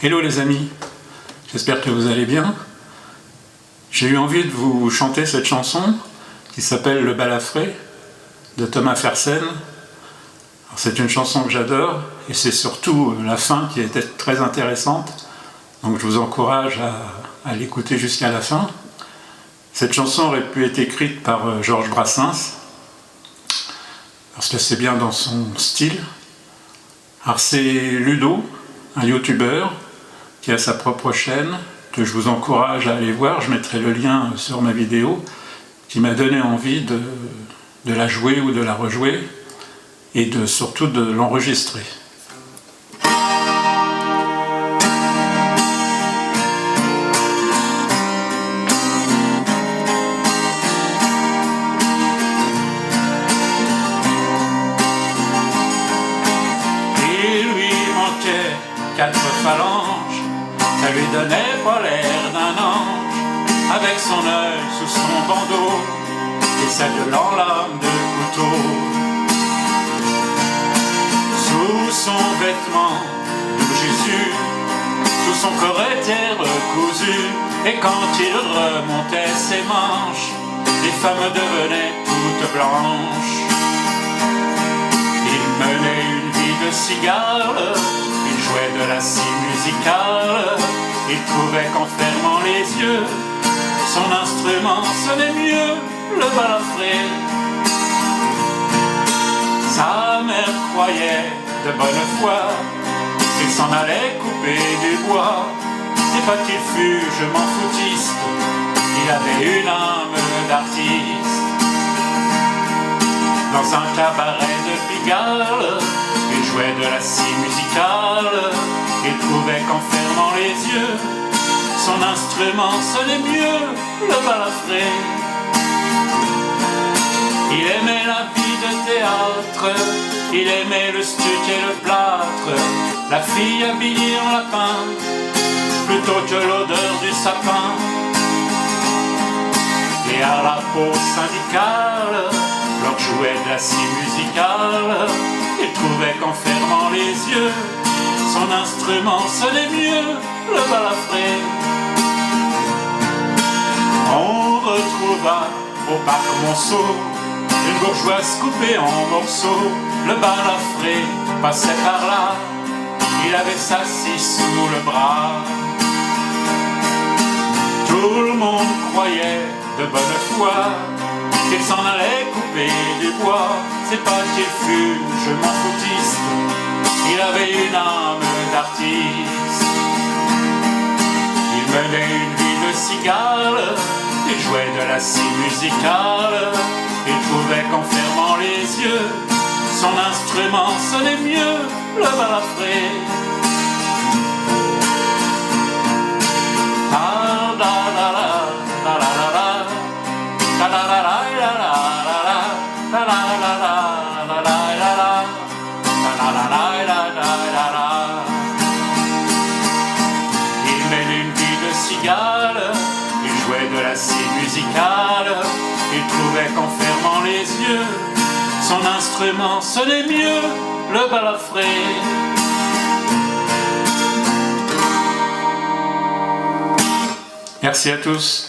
Hello les amis, j'espère que vous allez bien. J'ai eu envie de vous chanter cette chanson qui s'appelle Le Balafré de Thomas Fersen. C'est une chanson que j'adore et c'est surtout la fin qui était très intéressante. Donc je vous encourage à l'écouter jusqu'à la fin. Cette chanson aurait pu être écrite par Georges Brassens parce que c'est bien dans son style. Alors c'est Ludo, un youtubeur qui a sa propre chaîne, que je vous encourage à aller voir, je mettrai le lien sur ma vidéo, qui m'a donné envie de la jouer ou de la rejouer, et surtout de l'enregistrer. Il lui manquait 4 phalanges, ça lui donnait pas l'air d'un ange, avec son œil sous son bandeau et sa violente lame de couteau. Sous son vêtement, nous Jésus, tout son corps était recousu, et quand il remontait ses manches, les femmes devenaient toutes blanches. Il menait une vie de cigare, il jouait de la scie musicale, il trouvait qu'en fermant les yeux, son instrument sonnait mieux, le balafré. Sa mère croyait de bonne foi qu'il s'en allait couper du bois. C'est pas qu'il fût je m'en foutiste, il avait une âme d'artiste. Dans un cabaret de Pigalle, il jouait de la scie musicale, il trouvait qu'en fermant les yeux, son instrument sonnait mieux, le balafré. Il aimait la vie de théâtre, il aimait le stuc et le plâtre, la fille habillée en lapin, plutôt que l'odeur du sapin. Et à la pause syndicale, leur jouait de la scie musicale, il trouvait qu'en fermant les yeux, son instrument sonnait mieux, le balafré. On retrouva au parc Monceau une bourgeoise coupée en morceaux. Le balafré passait par là, il avait sa scie sous le bras. Tout le monde croyait de bonne foi qu'il s'en allait couper du bois. C'est pas qu'il fût je m'en foutiste, il avait une âme d'artiste. Il menait une vie de cigale, il jouait de la scie musicale, il trouvait qu'en fermant les yeux, son instrument sonnait mieux, le balafré. Il mène une vie de cigale, il jouait de la scie musicale, il trouvait qu'en fermant les yeux, son instrument sonnait mieux, le balafré. Merci à tous.